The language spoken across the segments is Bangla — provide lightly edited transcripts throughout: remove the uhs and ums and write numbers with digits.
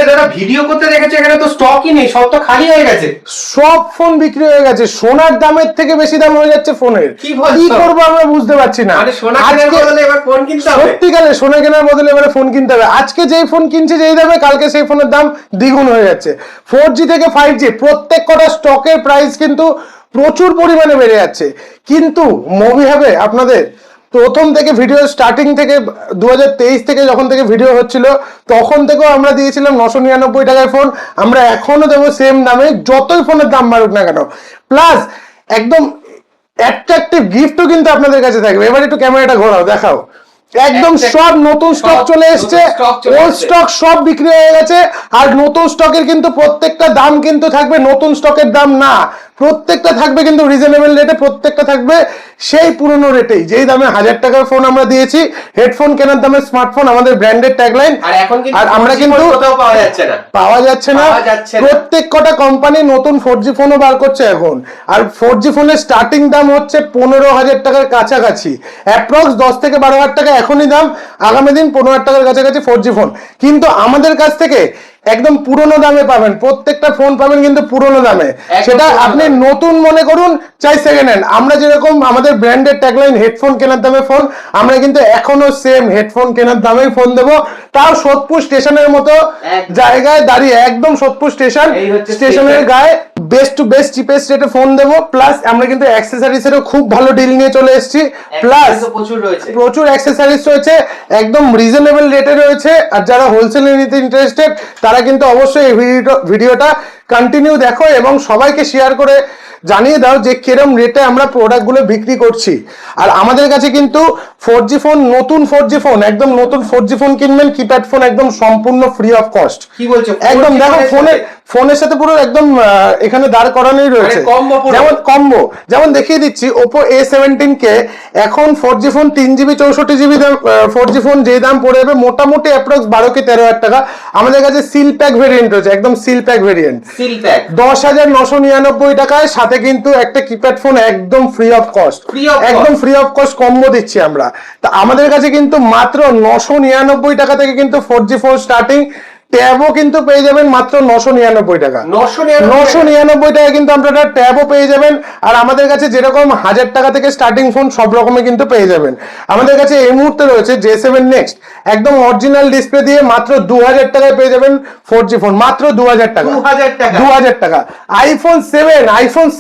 দাদা ভিডিও করতে দেখেছি এখানে তো স্টকই নেই, সব তো খালি হয়ে গেছে। সব ফোন বিক্রি হয়ে গেছে, সোনার দামের থেকে বেশি দাম হয়ে যাচ্ছে ফোনের। কি করবো আমরা বুঝতে পারছি না। মানে সোনা কেনার বদলে এবার ফোন কিনতে হবে। সত্যিকারে সোনা কেনার বদলে এবারে ফোন কিনতে হবে। আজকে যেই ফোন কিনছে যেই দামে, কালকে সেই ফোনের দাম দ্বিগুণ হয়ে যাচ্ছে। 4G থেকে 5G প্রত্যেক কটা স্টকের প্রাইস কিন্তু প্রচুর পরিমাণে বেড়ে যাচ্ছে। কিন্তু মুভি হবে আপনাদের প্রথম থেকে ভিডিও স্টার্টিং থেকে 2023 থেকে যখন থেকে ভিডিও হচ্ছিল তখন থেকেও আমরা দিয়েছিলাম 999 টাকায় ফোন, আমরা এখনো দেবো সেম দামে যতই ফোনের দাম বাড়ুক না কেন। প্লাস একদম অ্যাট্রাকটিভ গিফটও কিন্তু আপনাদের কাছে থাকবে। এবার একটু ক্যামেরাটা ঘোরাও, দেখাও। একদম সব নতুন স্টক চলে এসছে, ওল্ড স্টক সব বিক্রি হয়ে গেছে। আর নতুন স্টকের কিন্তু প্রত্যেকটা দাম কিন্তু থাকবে নতুন স্টকের দাম না, প্রত্যেকটা থাকবে কিন্তু রিজনেবল রেটে, প্রত্যেকটা থাকবে সেই পুরনো রেটেই, যেই দামে 1000 টাকার ফোন আমরা দিয়েছি, হেডফোন কেনার দামে স্মার্টফোন আমাদের ব্র্যান্ডেড ট্যাগলাইন। আর আমরা কিন্তু পাওয়া যাচ্ছে না। প্রত্যেক কটা কোম্পানি নতুন 4G ফোনও বার করছে এখন। আর 4G ফোনের স্টার্টিং দাম হচ্ছে 15,000 টাকার কাছাকাছি, অ্যাপ্রক্স 10 থেকে 12,000 টাকা এখনই দাম। আগামী দিন 15,000 টাকার কাছাকাছি 4G ফোন। কিন্তু আমাদের কাছ থেকে একদম পুরনো দামে পাবেন, প্রত্যেকটা ফোন পাবেন কিন্তু পুরনো দামে। সেটা আপনি নতুন মনে করুন চাই সেকেন্ড হ্যান্ড। আমরা যেরকম আমাদের ব্র্যান্ডের ট্যাগলাইন হেডফোন কেনার দামে ফোন, আমরা কিন্তু এখনো সেম হেডফোন কেনার দামেই ফোন দেবো, তাও সোদপুর স্টেশনের মতো জায়গায় দাঁড়িয়ে, একদম সোদপুর স্টেশনের গায়ে বেস্ট টু বেস্ট চিপেস্ট রেটে ফোন দেবো। প্লাস আমরা কিন্তু অ্যাক্সেসরিজেরও খুব ভালো ডিল নিয়ে চলে এসেছি। প্লাস প্রচুর অ্যাক্সেসরিজ রয়েছে, একদম রিজনেবল রেটে রয়েছে। আর যারা হোলসেলে নিতে ইন্টারেস্টেড তারা কিন্তু অবশ্যই এই ভিডিওটা কন্টিনিউ দেখো এবং সবাইকে শেয়ার করে জানিয়ে দাও যে কিরম রেটে আমরা প্রোডাক্টগুলো বিক্রি করছি। আর আমাদের কাছে কিন্তু 4G ফোন, নতুন 4G ফোন, একদম নতুন 4G ফোন কিনবেন, কিপ্যাড ফোন একদম সম্পূর্ণ ফ্রি অফ কস্ট। কি বলছো? একদম দেখো ফোনের সাথে পুরো একদম এখানে দাঁড় করানোই রয়েছে, যেমন কম্বো। যেমন দেখিয়ে দিচ্ছি, Oppo A17 কে এখন 4G phone 3GB 64GB 4G phone যে দাম পড়ে যাবে মোটামুটি অ্যাপ্রক্স 12 কি 13,000 টাকা। আমাদের কাছে সিল প্যাক ভেরিয়েন্ট রয়েছে, একদম সিল প্যাক ভেরিয়েন্ট 10,999 টাকায়, সাথে কিন্তু একটা কিপ্যাড ফোন একদম ফ্রি অফ কস্ট, একদম ফ্রি অফ কস্ট কম্বো দিচ্ছি আমরা। তা আমাদের কাছে কিন্তু মাত্র 999 টাকা থেকে কিন্তু 4G ফোন স্টার্টিং। ট্যাবও কিন্তু পেয়ে যাবেন মাত্র 999 টাকা, 999 টাকা কিন্তু আপনারা ট্যাবও পেয়ে যাবেন। আর আমাদের কাছে যেরকম 1000 টাকা থেকে স্টার্টিং ফোন সব রকমের কিন্তু পেয়ে যাবেন। আমাদের কাছে এই মুহূর্তে রয়েছে J7 নেক্সট, একদম অরিজিনাল ডিসপ্লে দিয়ে মাত্র 2000 টাকায় পেয়ে যাবেন 4G ফোন, মাত্র 2000 টাকা, 2000 টাকা। আইফোন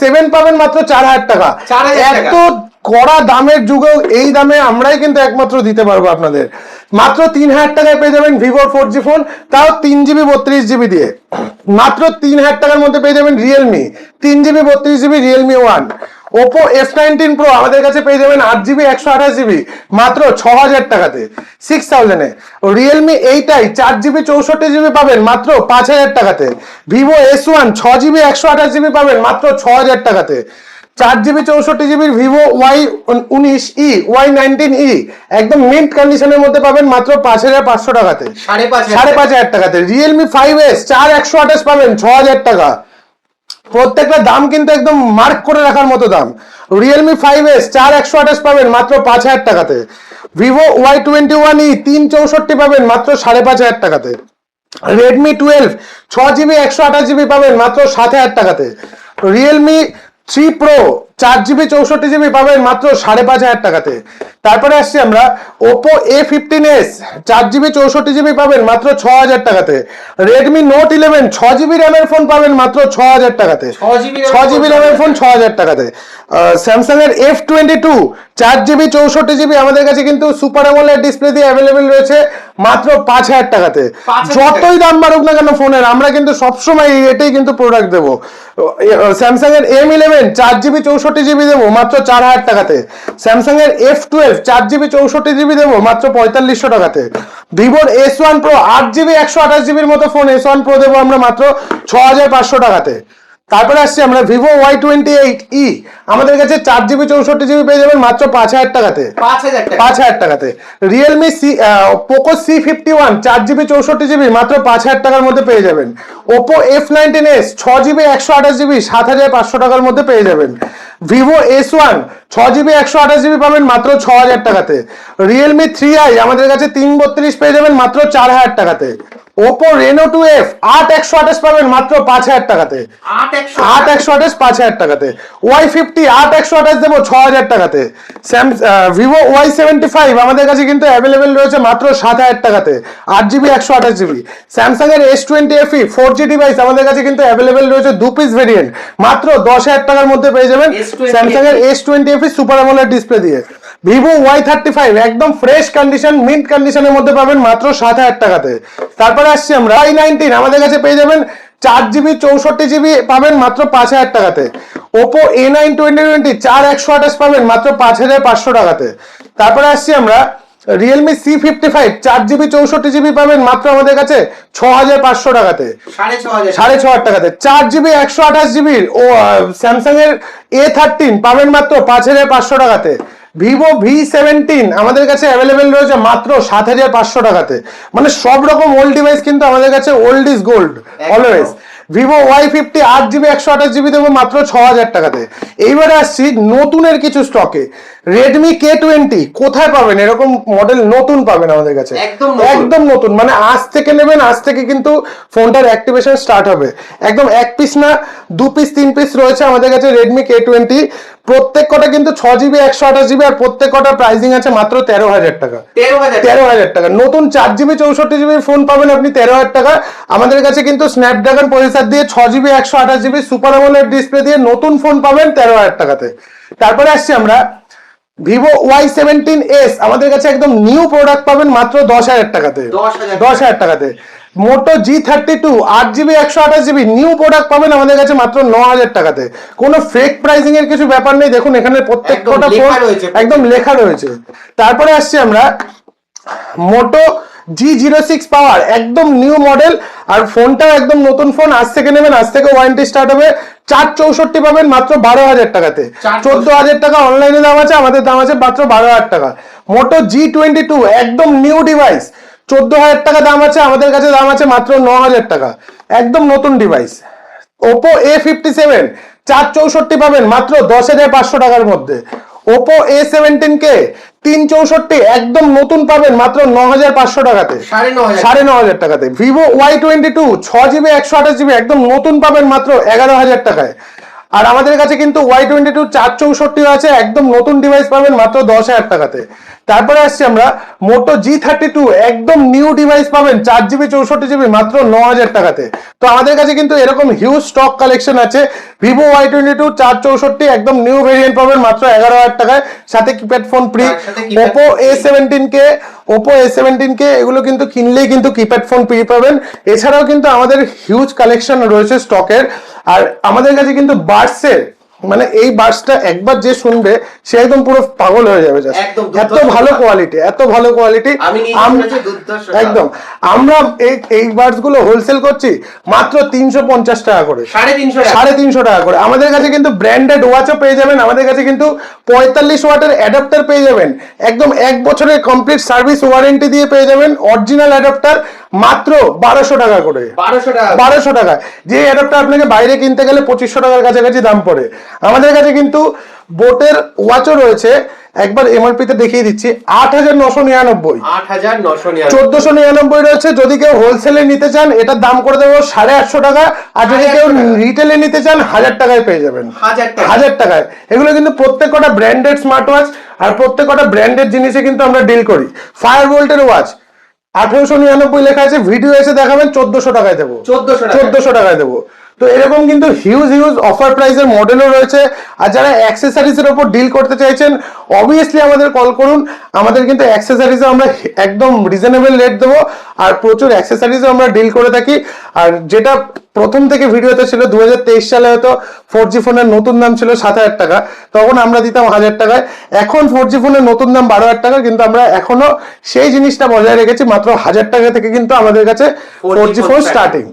7 পাবেন মাত্র 4000 টাকা। এত কড়া দামের যুগেও এই দামে আমরাই কিন্তু একমাত্র দিতে পারবো আপনাদের। মাত্র 3000 টাকায় পেয়ে যাবেন ভিভোর 4G ফোন, তাও 3GB 32GB দিয়ে। মাত্র 3000 টাকার মধ্যে পেয়ে যাবেন Realme 3GB 32GB Realme 1। Oppo F19 Pro আমাদের কাছে পেয়ে যাবেন 8GB 128GB মাত্র 6000 টাকাতে, 6000 এ। রিয়েলমি 8i 4GB 64GB পাবেন মাত্র 5000 টাকাতে। ভিভো S1 6GB 128GB পাবেন মাত্র 6000 টাকাতে। 4GB 64GB Vivo Y19e Y19e একদম মিন্ট কন্ডিশনের মধ্যে পাবেন মাত্র 5500 টাকাতে, 5500 টাকাতে। রিয়েলমি 5S 4128 পাবেন 6000 টাকা। প্রত্যেকটা দাম কিন্তু একদম মার্ক করে রাখার মতো দাম। রিয়েলমি 5S 4128 পাবেন মাত্র 5000 টাকাতে। ভিভো Y21e 364 পাবেন মাত্র 5500 টাকাতে। রেডমি 12 6GB 128GB পাবেন মাত্র 7000 টাকাতে। রিয়েলমি 3 Pro 4GB 64GB পাবেন মাত্র 5500 টাকাতে। তারপরে আসছি আমরা Oppo A15s 4GB 64GB পাবেন মাত্র 6000 টাকাতে। Redmi Note 11 6GB RAM এর ফোন পাবেন মাত্র 6000 টাকাতে, 6GB RAM এর ফোন 6000 টাকাতে। Samsung এর F22 4GB 64GB আমাদের কাছে কিন্তু সুপার অ্যামোলেড ডিসপ্লে দিয়ে অ্যাভেলেবেল রয়েছে মাত্র 5000 টাকাতে। যতই দাম বাড়ুক না কেন ফোনের, আমরা কিন্তু সবসময় এটাই কিন্তু প্রোডাক্ট দেবো। Samsung এর M11 4GB 64GB দেবো মাত্র 4000 টাকাতে। Samsung এর F12 4GB 64GB দেবো মাত্র 4500 টাকাতে। ভিভোর S1 Pro 8GB 128GB এর মতো ফোন S1 Pro দেবো আমরা মাত্র 6500 টাকাতে। তারপরে আসছি আমরা ভিভো Y28e আমাদের কাছে 4GB 64GB পেয়ে যাবেন মাত্র 5000 টাকাতে, 5000 টাকাতে। Realme Poco C51 4GB 64GB মাত্র 5000 টাকার মধ্যে পেয়ে যাবেন। Oppo F19s 6GB 128GB 7500 টাকার মধ্যে পেয়ে যাবেন। ভিভো S1 6GB 128GB পাবেন মাত্র 6000 টাকাতে। রিয়েলমি 3i আমাদের কাছে 332 পেয়ে যাবেন মাত্র 4000 টাকাতে। Oppo Reno 2F 8128 পাবেন মাত্র 5000 টাকাতে। 8128 5000 টাকাতে। Y50 8128 দেবো 6000 টাকাতে। Vivo Y75 আমাদের কাছে কিন্তু অ্যাভেলেবেল রয়েছে মাত্র 7000 টাকাতে, 8GB 128GB। স্যামসাং এর S20 FE 4G ডিভাইস আমাদের কাছে কিন্তু অ্যাভেলেবেল রয়েছে 2 পিস ভেরিয়েন্ট, মাত্র 10000 টাকার মধ্যে পেয়ে যাবেন স্যামসাং এর S20 FE super AMOLED display দিয়ে। Vivo Y35 একদম ফ্রেশ কন্ডিশন, মিন্ট কন্ডিশনের মধ্যে পাবেন মাত্র 7000 টাকাতে। তারপরে আসছি আমরা Y19 আমাদের কাছে পেয়ে যাবেন 4GB 64GB পাবেন মাত্র 5000 টাকাতে। Oppo A9 2020 4128 পাবেন মাত্র 5500 টাকাতে। তারপরে আসছি আমরা Realme C55 4GB 64GB পাবেন মাত্র আমাদের কাছে 6500 টাকাতে, 6500 টাকাতে। 4GB 128GB ও স্যামসাং এর A13 পাবেন মাত্র 5500 টাকাতে। Vivo V17 আমাদের কাছে অ্যাভেলেবেল রয়েছে মাত্র 7500 টাকাতে। মানে সব রকম ওল্ড ডিভাইস কিন্তু আমাদের কাছে old is gold always. Vivo Y50 8GB 128GB দেবো মাত্র 6000 টাকাতে। এইবারে আসছি নতুনের কিছু স্টকে। Redmi K20 কোথায় পাবেন এরকম মডেল নতুন পাবেন আমাদের কাছে, একদম নতুন, মানে আজ থেকে নেবেন, আজ থেকে কিন্তু ফোনটার অ্যাক্টিভেশন স্টার্ট হবে। একদম এক পিস না 2 পিস 3 পিস রয়েছে আমাদের কাছে Redmi K20। প্রত্যেক কটা কিন্তু 6GB 128GB আর প্রত্যেক কটা প্রাইসিং আছে মাত্র 13000 টাকা। 13000 টাকা নতুন 4GB 64GB ফোন পাবেন আপনি 13000 টাকা। আমাদের কাছে কিন্তু স্ন্যাপড্রাগন প্রসেসর দিয়ে 6GB 128GB super AMOLED display দিয়ে নতুন ফোন পাবেন 13000 টাকাতে। তারপরে আসছি আমরা Vivo Y17s আমাদের কাছে একদম নিউ প্রোডাক্ট পাবেন মাত্র 10000 টাকাতে, 10000 টাকাতে। Moto G32 8GB 128GB new product পাবেন আমাদের কাছে মাত্র 9000 টাকাতে। কোনো ফেক প্রাইসিং এর কিছু ব্যাপার নেই, দেখুন এখানে প্রত্যেকটা ফোন একদম লেখা রয়েছে। তারপরে আসছি আমরা Moto G06 পাওয়ার একদম নিউ মডেল, আর ফোনটাও একদম নতুন ফোন, আজ থেকে নেবেন, আজ থেকে ওয়ারেন্টি স্টার্ট হবে। 464 পাবেন মাত্র 12000 টাকাতে। 14000 টাকা অনলাইনে দাম আছে, আমাদের দাম আছে মাত্র 12000 টাকা। Moto G22 একদম নিউ ডিভাইস, 14000 টাকা দাম আছে, আমাদের কাছে দাম আছে মাত্র 9000 টাকা, একদম নতুন ডিভাইস। Oppo A57 464 পাবেন মাত্র 10500 টাকার মধ্যে। Oppo A17K 364 একদম নতুন পাবেন মাত্র 9500 টাকাতে, 9500 টাকাতে। Vivo Y22 6GB 128GB একদম নতুন পাবেন মাত্র 11000 টাকায়। আর আমাদের কাছে কিন্তু Y22 464 আছে, একদম নতুন ডিভাইস পাবেন মাত্র 10000 টাকাতে। তারপরে আসছি আমরা Moto G32 একদম নিউ ডিভাইস পাবেন 4GB 64GB মাত্র 9000 টাকাতে। তো আমাদের কাছে কিন্তু এরকম হিউজ স্টক কালেকশন আছে। Vivo Y22 464 একদম নিউ ভেরিয়েন্ট পাবেন মাত্র 11000 টাকায়, সাথে keypad phone free. Oppo A17K এগুলো কিন্তু কিনলেই কিন্তু কিপ্যাড ফোন ফ্রি পাবেন। এছাড়াও কিন্তু আমাদের হিউজ কালেকশন রয়েছে স্টকের। আর আমাদের কাছে কিন্তু বাডসের, মানে এই বাডসটা একবার যে শুনবে সে একদম পুরো পাগল হয়ে যাবে। এত ভালো কোয়ালিটি, এত ভালো কোয়ালিটি। একদম আমরা এই বাডস গুলো হোলসেল করছি মাত্র 350 টাকা করে, 350 টাকা করে। আমাদের কাছে কিন্তু ব্র্যান্ডেড ওয়াচও পেয়ে যাবেন, আমাদের কাছে কিন্তু 45 ওয়াটের অ্যাডাপ্টার পেয়ে যাবেন, একদম 1 বছরের কমপ্লিট সার্ভিস ওয়ারেন্টি দিয়ে পেয়ে যাবেন অরিজিনাল অ্যাডাপ্টার মাত্র 1200 টাকা করে। 1200 টাকা, যে অ্যাডাপ্টার আপনাকে বাইরে কিনতে গেলে 2500 টাকার কাছাকাছি দাম পড়ে। আমাদের কাছে কিন্তু বোটের ওয়াচও রয়েছে, একবার এমআরপি তে দেখিয়ে দিচ্ছি, 8999, 1499 রয়েছে। যদি কেউ হোলসেলে নিতে চান এটার দাম করে দেবো 850 টাকা, আর যদি কেউ রিটেলে নিতে চান 1000 টাকায় পেয়ে যাবেন, 1000 টাকায়। এগুলো কিন্তু প্রত্যেক কটা ব্র্যান্ডেড স্মার্ট ওয়াচ, আর প্রত্যেক কটা ব্র্যান্ডেড জিনিসে কিন্তু আমরা ডিল করি। ফায়ারবোল্টের ওয়াচ 1899 লেখা আছে, ভিডিও এসে দেখাবেন 1400 টাকায় দেবো, 1400 টাকায় দেবো। তো এরকম কিন্তু হিউজ অফার প্রাইসের মডেলও রয়েছে। আর যারা অ্যাক্সেসরিজ এর উপর ডিল করতে চাইছেন অবভিয়াসলি আমাদের কল করুন। আমাদের কিন্তু অ্যাক্সেসরিজে আমরা একদম রিজনেবল রেট দেবো, আর প্রচুর অ্যাক্সেসরিজও আমরা ডিল করে থাকি। আর যেটা প্রথম থেকে ভিডিওতে ছিল 2023 সালে হয়তো 4G ফোনের নতুন দাম ছিল 7000 টাকা, তখন আমরা দিতাম 1000 টাকায়। এখন 4G ফোনের নতুন দাম 12000 টাকা, কিন্তু আমরা এখনো সেই জিনিসটা বজায় রেখেছি, মাত্র 1000 টাকা থেকে কিন্তু আমাদের কাছে 4G ফোন স্টার্টিং।